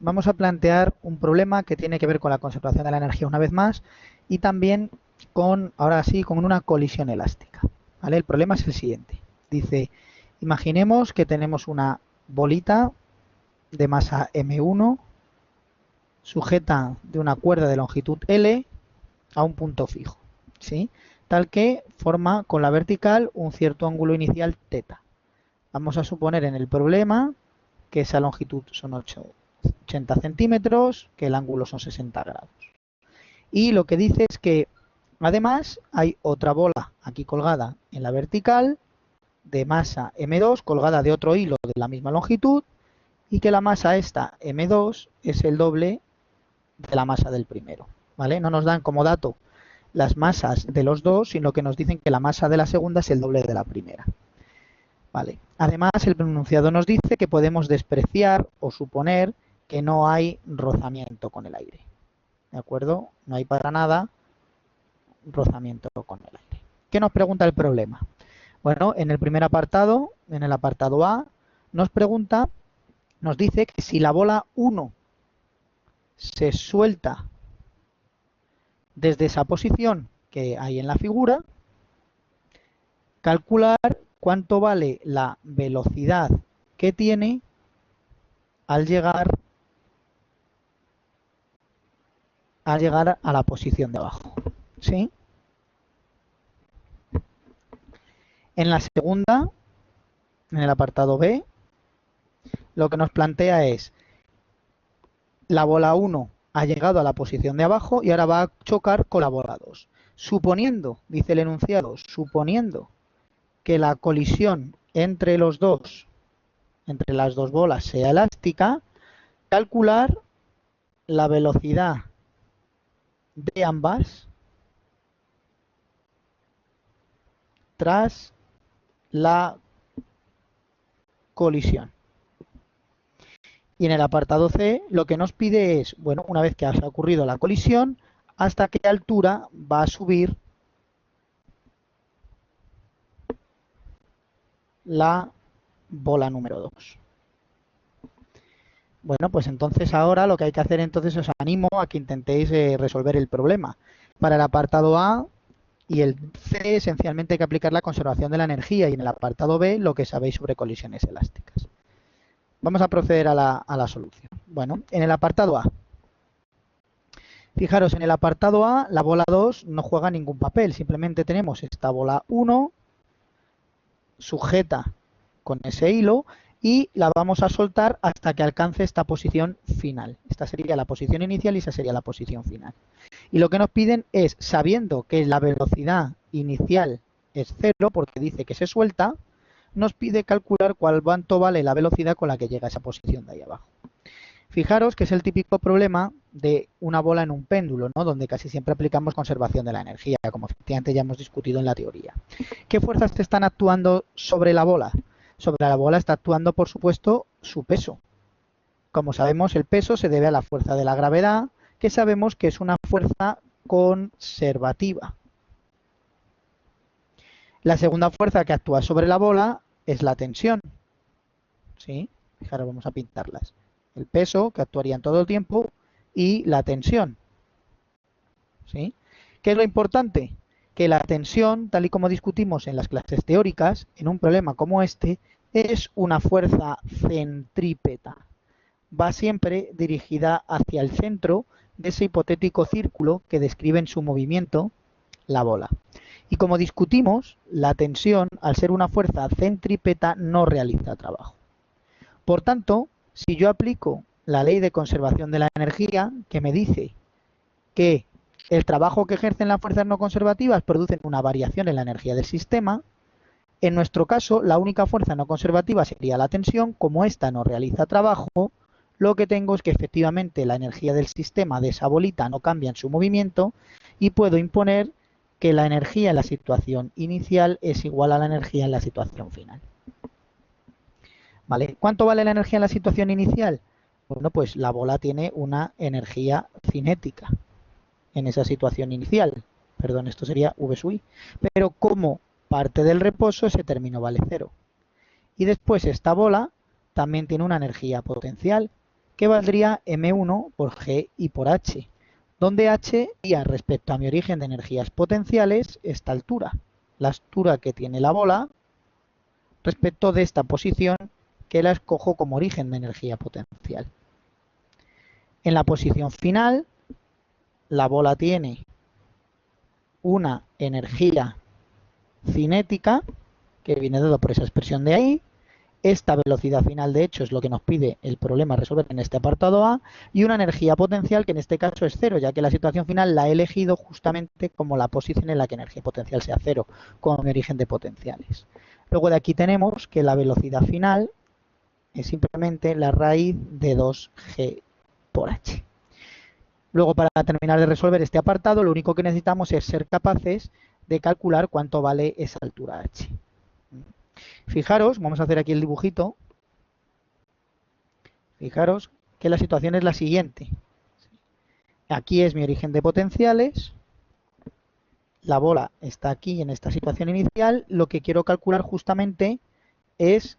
vamos a plantear un problema que tiene que ver con la conservación de la energía una vez más y también con, ahora sí, con una colisión elástica. ¿Vale? El problema es el siguiente. Dice, imaginemos que tenemos una bolita de masa M1 sujeta de una cuerda de longitud L a un punto fijo, ¿sí? Tal que forma con la vertical un cierto ángulo inicial θ. Vamos a suponer en el problema que esa longitud son 80 centímetros, que el ángulo son 60 grados. Y lo que dice es que además hay otra bola aquí colgada en la vertical de masa M2 colgada de otro hilo de la misma longitud y que la masa esta M2 es el doble de la masa del primero. ¿Vale? No nos dan como dato las masas de los dos, sino que nos dicen que la masa de la segunda es el doble de la primera. Vale. Además, el enunciado nos dice que podemos despreciar o suponer que no hay rozamiento con el aire. ¿De acuerdo? No hay para nada rozamiento con el aire. ¿Qué nos pregunta el problema? Bueno, en el primer apartado, en el apartado A, nos pregunta, nos dice que si la bola 1 se suelta desde esa posición que hay en la figura, calcular cuánto vale la velocidad que tiene al llegar a la posición de abajo. ¿Sí? En la segunda, en el apartado B, lo que nos plantea es la bola 1 ha llegado a la posición de abajo y ahora va a chocar con la bola 2. Suponiendo, dice el enunciado, suponiendo que la colisión entre los dos, entre las dos bolas sea elástica, calcular la velocidad de ambas tras la colisión. Y en el apartado C lo que nos pide es, bueno, una vez que ha ocurrido la colisión, hasta qué altura va a subir la bola número 2. Bueno, pues entonces ahora lo que hay que hacer, entonces os animo a que intentéis resolver el problema. Para el apartado A y el C esencialmente hay que aplicar la conservación de la energía y en el apartado B lo que sabéis sobre colisiones elásticas. Vamos a proceder a la solución. Bueno, en el apartado A. Fijaros, en el apartado A la bola 2 no juega ningún papel, simplemente tenemos esta bola 1 sujeta con ese hilo y la vamos a soltar hasta que alcance esta posición final. Esta sería la posición inicial y esa sería la posición final. Y lo que nos piden es, sabiendo que la velocidad inicial es 0, porque dice que se suelta, nos pide calcular cuánto vale la velocidad con la que llega a esa posición de ahí abajo. Fijaros que es el típico problema de una bola en un péndulo, ¿no? Donde casi siempre aplicamos conservación de la energía, como efectivamente ya hemos discutido en la teoría. ¿Qué fuerzas están actuando sobre la bola? Sobre la bola está actuando, por supuesto, su peso. Como sabemos, el peso se debe a la fuerza de la gravedad, que sabemos que es una fuerza conservativa. La segunda fuerza que actúa sobre la bola es la tensión. ¿Sí? Fijaros, vamos a pintarlas. El peso, que actuaría en todo el tiempo, y la tensión. ¿Sí? ¿Qué es lo importante? Que la tensión, tal y como discutimos en las clases teóricas, en un problema como este, es una fuerza centrípeta. Va siempre dirigida hacia el centro de ese hipotético círculo que describe en su movimiento la bola. Y como discutimos, la tensión, al ser una fuerza centrípeta, no realiza trabajo. Por tanto, si yo aplico la ley de conservación de la energía, que me dice que el trabajo que ejercen las fuerzas no conservativas producen una variación en la energía del sistema, en nuestro caso, la única fuerza no conservativa sería la tensión. Como esta no realiza trabajo, lo que tengo es que efectivamente la energía del sistema de esa bolita no cambia en su movimiento y puedo imponer que la energía en la situación inicial es igual a la energía en la situación final. ¿Vale? ¿Cuánto vale la energía en la situación inicial? Bueno, pues la bola tiene una energía cinética en esa situación inicial. Perdón, esto sería V sub I. Pero como parte del reposo, ese término vale 0. Y después esta bola también tiene una energía potencial, que valdría m1 por g y por h, donde h sería respecto a mi origen de energías potenciales esta altura, la altura que tiene la bola respecto de esta posición que la escojo como origen de energía potencial. En la posición final, la bola tiene una energía cinética, que viene dado por esa expresión de ahí. Esta velocidad final, de hecho, es lo que nos pide el problema resolver en este apartado A, y una energía potencial que en este caso es cero, ya que la situación final la he elegido justamente como la posición en la que energía potencial sea cero, como mi origen de potenciales. Luego de aquí tenemos que la velocidad final es simplemente la raíz de 2g por h. Luego, para terminar de resolver este apartado, lo único que necesitamos es ser capaces de calcular cuánto vale esa altura h. Fijaros, vamos a hacer aquí el dibujito. Fijaros que la situación es la siguiente. Aquí es mi origen de potenciales. La bola está aquí en esta situación inicial. Lo que quiero calcular justamente es...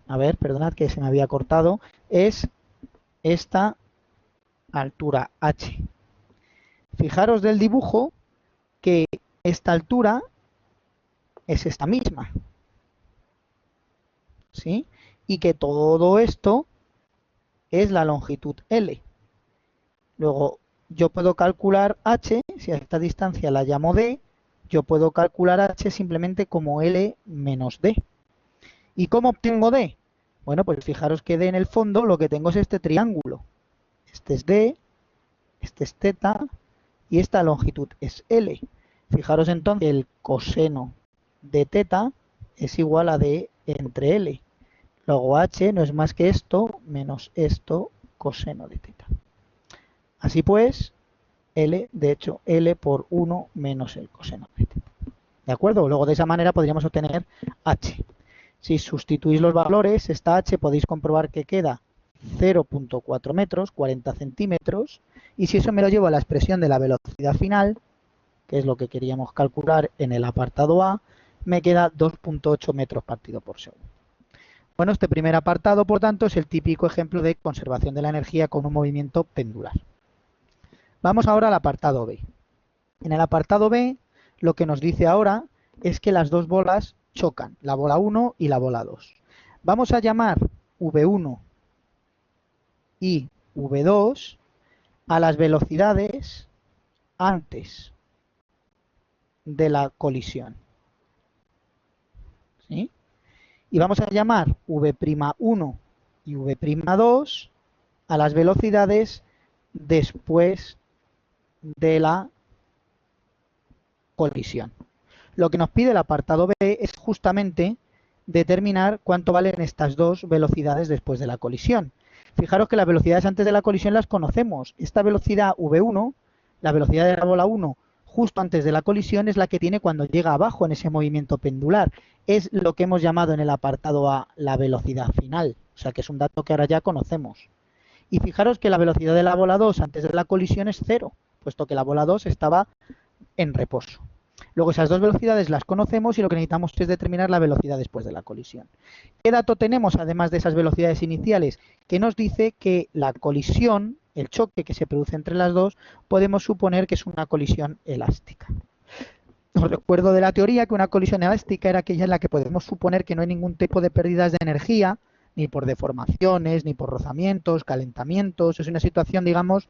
A ver, perdonad que se me había cortado. Es esta altura h. Fijaros del dibujo que esta altura es esta misma, ¿sí? Y que todo esto es la longitud L. Luego, yo puedo calcular h, si a esta distancia la llamo d, yo puedo calcular h simplemente como L menos d. ¿Y cómo obtengo d? Bueno, pues fijaros que d en el fondo lo que tengo es este triángulo. Este es d, este es θ y esta longitud es L. Fijaros entonces que el coseno de θ es igual a d entre L. Luego h no es más que esto menos esto coseno de θ. Así pues, L, de hecho, L por 1 menos el coseno de θ. ¿De acuerdo? Luego de esa manera podríamos obtener h. Si sustituís los valores, esta h podéis comprobar que queda 0.4 metros, 40 centímetros, y si eso me lo llevo a la expresión de la velocidad final, que es lo que queríamos calcular en el apartado A, me queda 2.8 metros partido por segundo. Bueno, este primer apartado, por tanto, es el típico ejemplo de conservación de la energía con un movimiento pendular. Vamos ahora al apartado B. En el apartado B, lo que nos dice ahora es que las dos bolas chocan, la bola 1 y la bola 2. Vamos a llamar V1 y V2 a las velocidades antes de la colisión, ¿sí? Y vamos a llamar V'1 y V'2 a las velocidades después de la colisión. Lo que nos pide el apartado B es justamente determinar cuánto valen estas dos velocidades después de la colisión. Fijaros que las velocidades antes de la colisión las conocemos. Esta velocidad V1, la velocidad de la bola 1, justo antes de la colisión, es la que tiene cuando llega abajo en ese movimiento pendular. Es lo que hemos llamado en el apartado A la velocidad final. O sea que es un dato que ahora ya conocemos. Y fijaros que la velocidad de la bola 2 antes de la colisión es 0, puesto que la bola 2 estaba en reposo. Luego esas dos velocidades las conocemos y lo que necesitamos es determinar la velocidad después de la colisión. ¿Qué dato tenemos además de esas velocidades iniciales? Que nos dice que la colisión, el choque que se produce entre las dos, podemos suponer que es una colisión elástica. Os recuerdo de la teoría que una colisión elástica era aquella en la que podemos suponer que no hay ningún tipo de pérdidas de energía, ni por deformaciones, ni por rozamientos, calentamientos. Es una situación, digamos,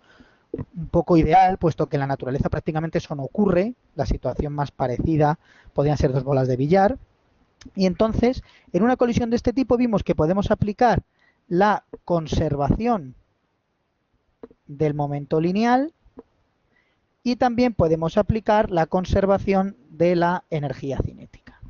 un poco ideal, puesto que en la naturaleza prácticamente eso no ocurre. La situación más parecida podrían ser dos bolas de billar. Y entonces, en una colisión de este tipo vimos que podemos aplicar la conservación del momento lineal y también podemos aplicar la conservación de la energía cinética,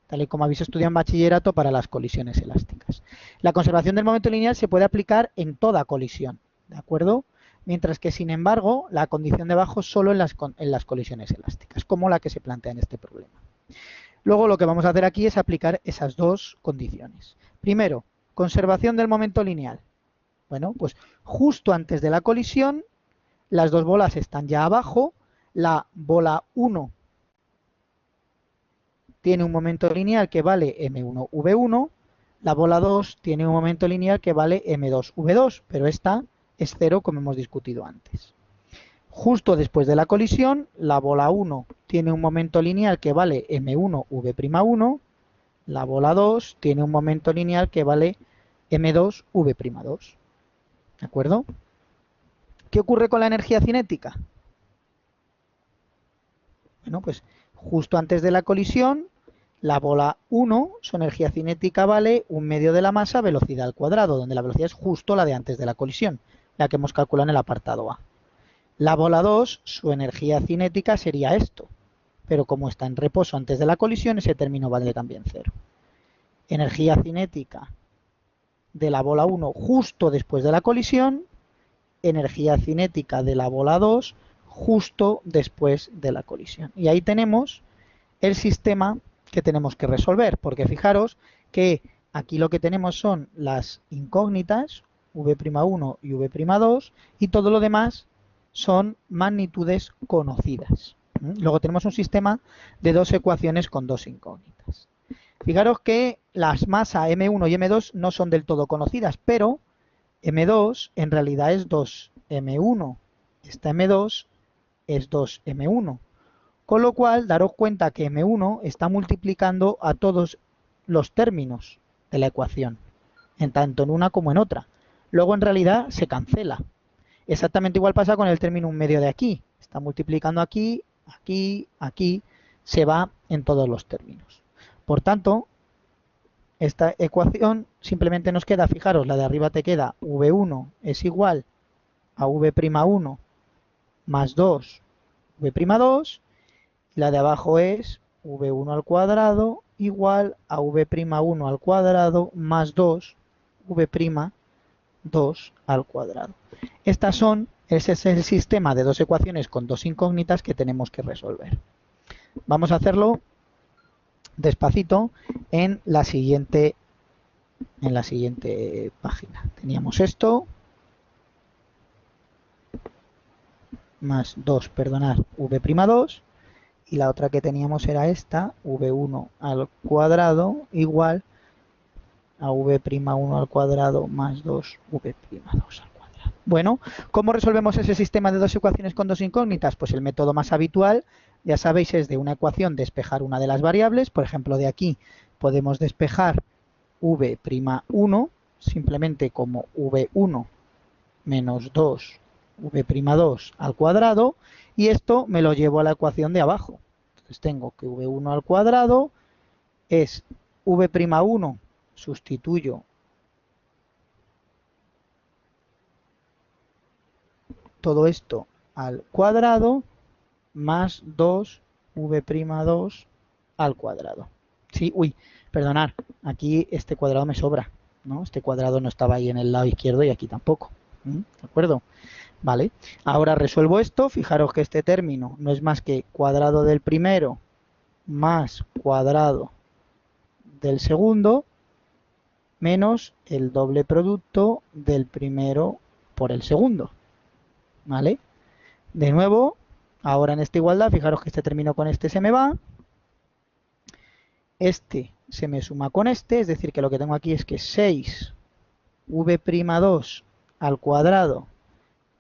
tal y como habéis estudiado en bachillerato para las colisiones elásticas. La conservación del momento lineal se puede aplicar en toda colisión, ¿de acuerdo? Mientras que, sin embargo, la condición de abajo solo en las colisiones elásticas, como la que se plantea en este problema. Luego lo que vamos a hacer aquí es aplicar esas dos condiciones. Primero, conservación del momento lineal. Bueno, pues justo antes de la colisión, las dos bolas están ya abajo, la bola 1 tiene un momento lineal que vale m1v1, la bola 2 tiene un momento lineal que vale m2v2, pero esta es 0 como hemos discutido antes. Justo después de la colisión, la bola 1 tiene un momento lineal que vale m1v'1, la bola 2 tiene un momento lineal que vale m2v'2. ¿De acuerdo? ¿Qué ocurre con la energía cinética? Bueno, pues justo antes de la colisión, la bola 1, su energía cinética vale 1/2 de la masa velocidad al cuadrado, donde la velocidad es justo la de antes de la colisión, la que hemos calculado en el apartado A. La bola 2, su energía cinética sería esto, pero como está en reposo antes de la colisión, ese término vale también 0. Energía cinética de la bola 1 justo después de la colisión, energía cinética de la bola 2 justo después de la colisión. Y ahí tenemos el sistema que tenemos que resolver, porque fijaros que aquí lo que tenemos son las incógnitas, v'1 y v'2, y todo lo demás son magnitudes conocidas. Luego tenemos un sistema de dos ecuaciones con dos incógnitas. Fijaros que las masas m1 y m2 no son del todo conocidas, pero m2 en realidad es 2m1. Esta m2 es 2m1. Con lo cual, daros cuenta que m1 está multiplicando a todos los términos de la ecuación, en tanto en una como en otra. Luego, en realidad, se cancela. Exactamente igual pasa con el término 1/2 de aquí. Está multiplicando aquí, aquí, aquí. Se va en todos los términos. Por tanto, esta ecuación simplemente nos queda, fijaros, la de arriba te queda v1 es igual a v'1 más 2 v'2, y la de abajo es v1 al cuadrado igual a v'1 al cuadrado más 2 v'2 al cuadrado. Ese es el sistema de dos ecuaciones con dos incógnitas que tenemos que resolver. Vamos a hacerlo despacito en la siguiente página. Teníamos esto, más 2, perdonad, v'2, y la otra que teníamos era esta, v1 al cuadrado igual a v'1 al cuadrado más 2 v'2 al cuadrado. Bueno, ¿cómo resolvemos ese sistema de dos ecuaciones con dos incógnitas? Pues el método más habitual, ya sabéis, es de una ecuación despejar una de las variables. Por ejemplo, de aquí podemos despejar v'1 simplemente como v1 menos 2 v'2 al cuadrado, y esto me lo llevo a la ecuación de abajo. Entonces tengo que v1 al cuadrado es v'1, sustituyo todo esto al cuadrado, más 2 v'2 al cuadrado. Sí, uy, perdonad, aquí este cuadrado me sobra, ¿no? Este cuadrado no estaba ahí en el lado izquierdo y aquí tampoco. ¿De acuerdo? Vale, ahora resuelvo esto. Fijaros que este término no es más que cuadrado del primero más cuadrado del segundo menos el doble producto del primero por el segundo. ¿Vale? De nuevo, ahora en esta igualdad, fijaros que este término con este se me va. Este se me suma con este, es decir, que lo que tengo aquí es que 6 v'2 al cuadrado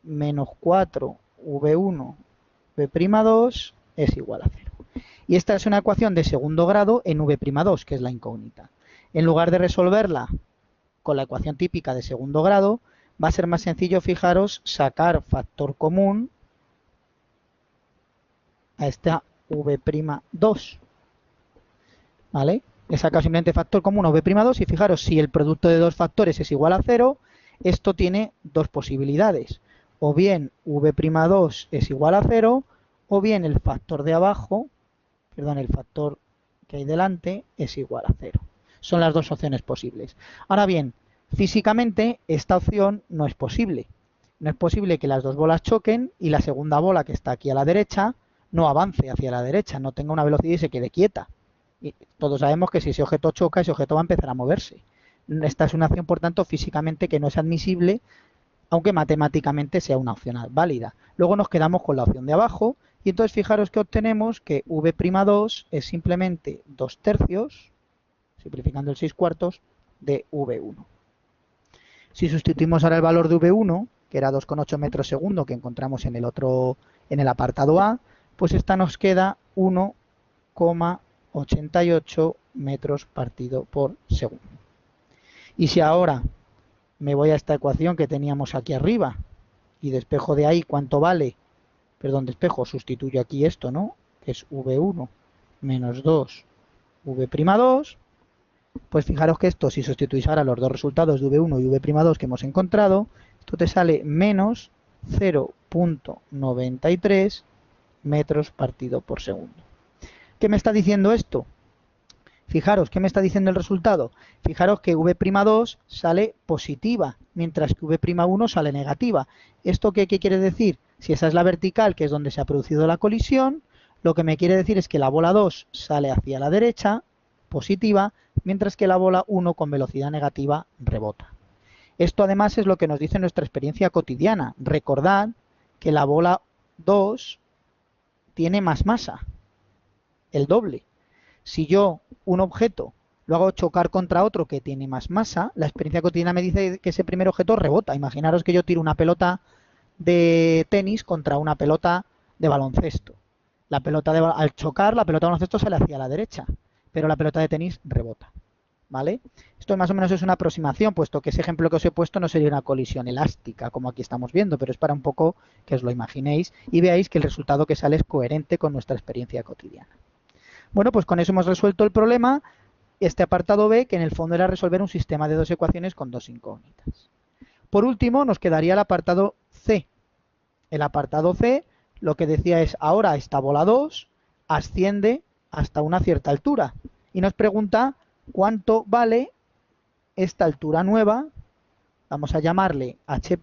menos 4 v1 v'2 es igual a 0. Y esta es una ecuación de segundo grado en v'2, que es la incógnita. En lugar de resolverla con la ecuación típica de segundo grado, va a ser más sencillo, fijaros, sacar factor común a esta v'2. ¿Vale? He sacado simplemente factor común a v'2 y fijaros, si el producto de dos factores es igual a 0, esto tiene dos posibilidades. O bien v'2 es igual a 0, o bien el factor de abajo, perdón, el factor que hay delante es igual a 0. Son las dos opciones posibles. Ahora bien, físicamente esta opción no es posible. No es posible que las dos bolas choquen y la segunda bola, que está aquí a la derecha, no avance hacia la derecha, no tenga una velocidad y se quede quieta. Y todos sabemos que si ese objeto choca, ese objeto va a empezar a moverse. Esta es una opción, por tanto, físicamente que no es admisible, aunque matemáticamente sea una opción válida. Luego nos quedamos con la opción de abajo, y entonces fijaros que obtenemos que v'2 es simplemente 2 tercios, simplificando el 6 cuartos, de V1. Si sustituimos ahora el valor de V1, que era 2,8 metros segundo que encontramos en el apartado A, pues esta nos queda 1,88 metros partido por segundo. Y si ahora me voy a esta ecuación que teníamos aquí arriba y despejo de ahí cuánto vale, perdón, despejo, sustituyo aquí esto, ¿no? Que es V1 menos 2 V'2, pues fijaros que esto, si sustituís ahora los dos resultados de V1 y V'2 que hemos encontrado, esto te sale menos 0,93 metros partido por segundo. ¿Qué me está diciendo esto? Fijaros, ¿qué me está diciendo el resultado? Fijaros que V'2 sale positiva, mientras que V'1 sale negativa. ¿Esto qué quiere decir? Si esa es la vertical, que es donde se ha producido la colisión, lo que me quiere decir es que la bola 2 sale hacia la derecha, positiva, mientras que la bola 1 con velocidad negativa rebota. Esto además es lo que nos dice nuestra experiencia cotidiana. Recordad que la bola 2 tiene más masa, el doble. Si yo un objeto lo hago chocar contra otro que tiene más masa, la experiencia cotidiana me dice que ese primer objeto rebota. Imaginaros que yo tiro una pelota de tenis contra una pelota de baloncesto. Al chocar, la pelota de baloncesto sale hacia la derecha, pero la pelota de tenis rebota. ¿Vale? Esto más o menos es una aproximación, puesto que ese ejemplo que os he puesto no sería una colisión elástica, como aquí estamos viendo, pero es para un poco que os lo imaginéis y veáis que el resultado que sale es coherente con nuestra experiencia cotidiana. Bueno, pues con eso hemos resuelto el problema, este apartado B, que en el fondo era resolver un sistema de dos ecuaciones con dos incógnitas. Por último, nos quedaría el apartado C. El apartado C lo que decía es, ahora esta bola 2 asciende hasta una cierta altura y nos pregunta cuánto vale esta altura nueva, vamos a llamarle H',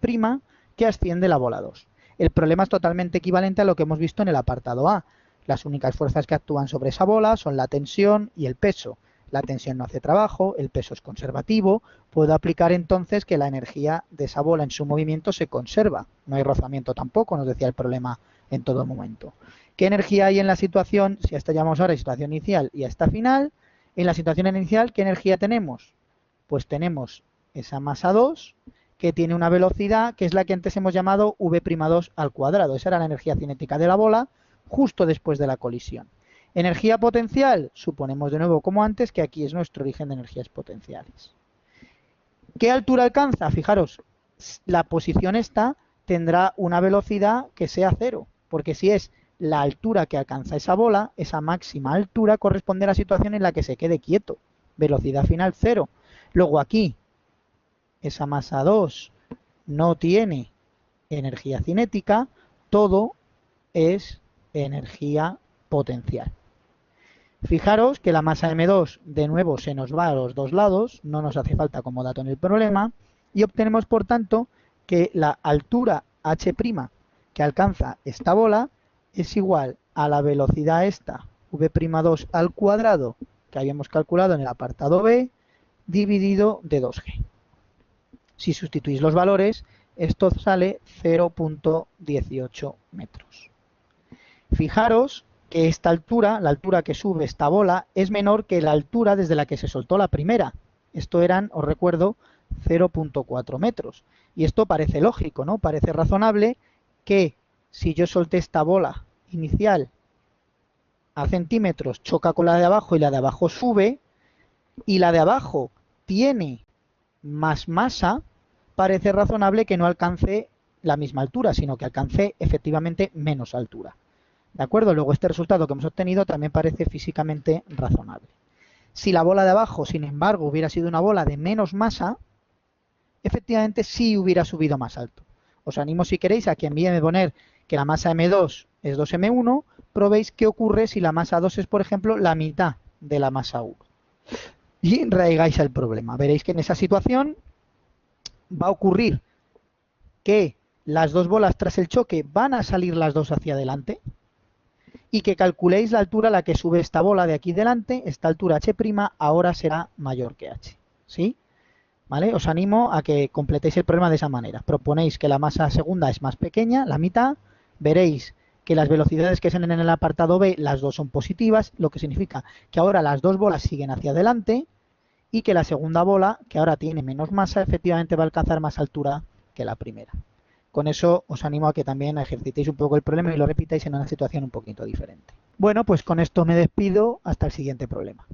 que asciende la bola 2. El problema es totalmente equivalente a lo que hemos visto en el apartado A. Las únicas fuerzas que actúan sobre esa bola son la tensión y el peso. La tensión no hace trabajo, el peso es conservativo. Puedo aplicar entonces que la energía de esa bola en su movimiento se conserva. No hay rozamiento tampoco, nos decía el problema en todo momento. ¿Qué energía hay en la situación? Si a esta llamamos ahora situación inicial y a esta final. En la situación inicial, ¿qué energía tenemos? Pues tenemos esa masa 2 que tiene una velocidad que es la que antes hemos llamado V'2 al cuadrado. Esa era la energía cinética de la bola justo después de la colisión. Energía potencial, suponemos de nuevo como antes que aquí es nuestro origen de energías potenciales. ¿Qué altura alcanza? Fijaros, la posición esta tendrá una velocidad que sea cero, porque si es la altura que alcanza esa bola, esa máxima altura corresponde a la situación en la que se quede quieto, velocidad final cero. Luego aquí, esa masa 2 no tiene energía cinética, todo es energía potencial. Fijaros que la masa M2 de nuevo se nos va a los dos lados, no nos hace falta como dato en el problema, y obtenemos por tanto que la altura H' que alcanza esta bola es igual a la velocidad esta, V'2 al cuadrado, que habíamos calculado en el apartado B, dividido de 2G. Si sustituís los valores, esto sale 0,18 metros. Fijaros que esta altura, la altura que sube esta bola, es menor que la altura desde la que se soltó la primera. Esto eran, os recuerdo, 0,4 metros. Y esto parece lógico, ¿no? Parece razonable que si yo solté esta bola inicial a centímetros, choca con la de abajo y la de abajo sube, y la de abajo tiene más masa, parece razonable que no alcance la misma altura, sino que alcance efectivamente menos altura. ¿De acuerdo? Luego este resultado que hemos obtenido también parece físicamente razonable. Si la bola de abajo, sin embargo, hubiera sido una bola de menos masa, efectivamente sí hubiera subido más alto. Os animo, si queréis, a que en vez de poner que la masa M2 es 2M1, probéis qué ocurre si la masa 2 es, por ejemplo, la mitad de la masa 1. Y raigáis el problema. Veréis que en esa situación va a ocurrir que las dos bolas tras el choque van a salir las dos hacia adelante, y que calculéis la altura a la que sube esta bola de aquí delante, esta altura H' ahora será mayor que H. ¿Sí? ¿Vale? Os animo a que completéis el problema de esa manera. Proponéis que la masa segunda es más pequeña, la mitad, veréis que las velocidades que salen en el apartado B, las dos son positivas, lo que significa que ahora las dos bolas siguen hacia adelante, y que la segunda bola, que ahora tiene menos masa, efectivamente va a alcanzar más altura que la primera. Con eso os animo a que también ejercitéis un poco el problema y lo repitáis en una situación un poquito diferente. Bueno, pues con esto me despido. Hasta el siguiente problema.